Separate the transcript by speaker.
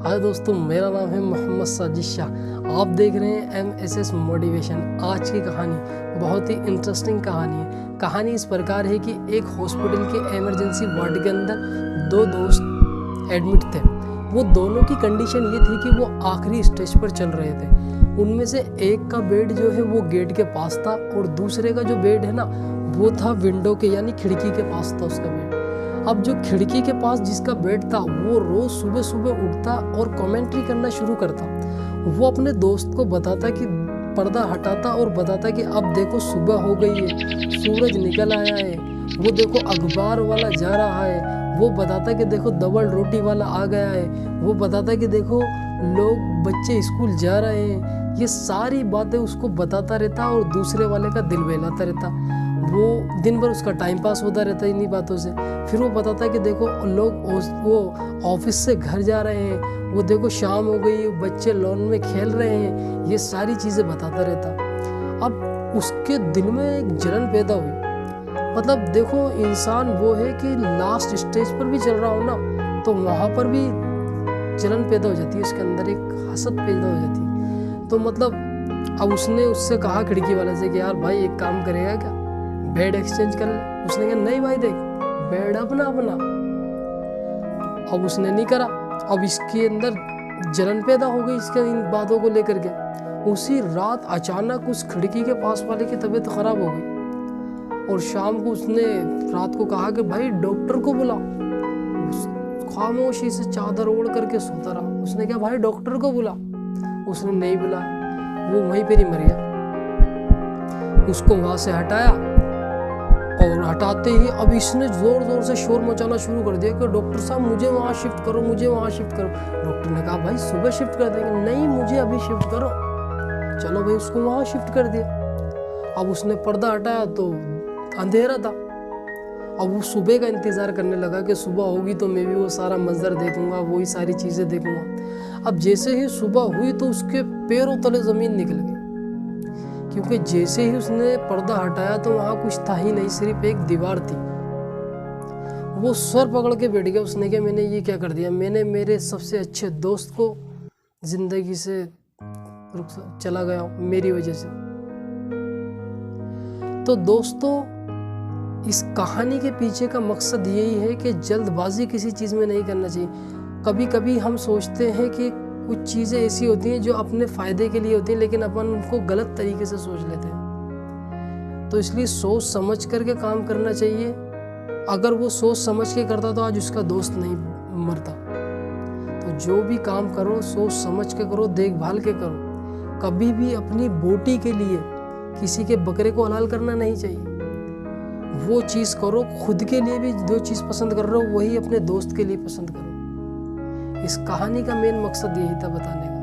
Speaker 1: हाय दोस्तों, मेरा नाम है मोहम्मद साजिद शाह। आप देख रहे हैं MSS मोटिवेशन। आज की कहानी बहुत ही इंटरेस्टिंग कहानी है। कहानी इस प्रकार है कि एक हॉस्पिटल के इमरजेंसी वार्ड के अंदर दो दोस्त एडमिट थे। वो दोनों की कंडीशन ये थी कि वो आखिरी स्टेज पर चल रहे थे। उनमें से एक का बेड जो है वो गेट के पास था और दूसरे का जो बेड है ना वो था विंडो के यानी खिड़की के पास था उसका बेड। अब जो खिड़की के पास जिसका बेड था वो रोज सुबह सुबह उठता और कमेंट्री करना शुरू करता। वो अपने दोस्त को बताता कि पर्दा हटाता और बताता कि अब देखो सुबह हो गई है, सूरज निकल आया है, वो देखो अखबार वाला जा रहा है, वो बताता कि देखो डबल रोटी वाला आ गया है, वो बताता कि देखो लोग बच्चे स्कूल जा रहे हैं। ये सारी बातें उसको बताता रहता और दूसरे वाले का दिल बहलाता रहता। वो दिन भर उसका टाइम पास होता रहता इन्हीं बातों से। फिर वो बताता है कि देखो लोग वो ऑफिस से घर जा रहे हैं, वो देखो शाम हो गई, बच्चे लॉन में खेल रहे हैं, ये सारी चीज़ें बताता रहता। अब उसके दिल में एक जलन पैदा हुई। मतलब देखो इंसान वो है कि लास्ट स्टेज पर भी चल रहा हो ना तो वहाँ पर भी जलन पैदा हो जाती है, उसके अंदर एक हसद पैदा हो जाती है। तो मतलब अब उसने उससे कहा खिड़की वाले से कि यार भाई एक काम करेगा क्या, बेड एक्सचेंज कर ले। उसने कहा नहीं भाई देख बेड अपना अपना। अब उसने नहीं करा। अब इसके अंदर जलन पैदा हो गई इसके इन बातों को लेकर के। उसी रात अचानक उस खिड़की के पास वाले की तबीयत खराब हो गई और शाम को उसने रात को कहा कि भाई डॉक्टर को बुला। खामोशी से चादर ओढ़ करके सोता रहा। उसने कहा भाई डॉक्टर को बुला। उसने नहीं बुलाया, वो वहीं पर ही मर गया। उसको वहां से हटाया और हटाते ही अब इसने जोर जोर से शोर मचाना शुरू कर दिया कि डॉक्टर साहब मुझे वहाँ शिफ्ट करो, मुझे वहाँ शिफ्ट करो। डॉक्टर ने कहा भाई सुबह शिफ्ट कर देंगे। नहीं मुझे अभी शिफ्ट करो। चलो भाई उसको वहाँ शिफ्ट कर दिया। अब उसने पर्दा हटाया तो अंधेरा था। अब वो सुबह का इंतज़ार करने लगा कि सुबह होगी तो मैं भी वो सारा मंजर देखूंगा, वही सारी चीज़ें देखूंगा। अब जैसे ही सुबह हुई तो उसके पैरों तले ज़मीन निकल गई, क्योंकि जैसे ही उसने पर्दा हटाया तो वहाँ कुछ था ही नहीं, सिर्फ एक दीवार थी। वो सर पकड़ के बैठ गया। उसने कहा मैंने ये क्या कर दिया, मैंने मेरे सबसे अच्छे दोस्त को ज़िंदगी से चला गया मेरी वजह से। तो दोस्तों इस कहानी के पीछे का मकसद यही है कि जल्दबाजी किसी चीज़ में नहीं करना चाहिए। कभी कभी हम सोचते हैं कि कुछ चीज़ें ऐसी होती हैं जो अपने फ़ायदे के लिए होती हैं, लेकिन अपन उनको गलत तरीके से सोच लेते हैं। तो इसलिए सोच समझ करके काम करना चाहिए। अगर वो सोच समझ के करता तो आज उसका दोस्त नहीं मरता। तो जो भी काम करो सोच समझ के करो, देखभाल के करो। कभी भी अपनी बोटी के लिए किसी के बकरे को हलाल करना नहीं चाहिए। वो चीज़ करो, खुद के लिए भी जो चीज़ पसंद कर रहे हो वही अपने दोस्त के लिए पसंद करो। इस कहानी का मेन मकसद यही था बताने का।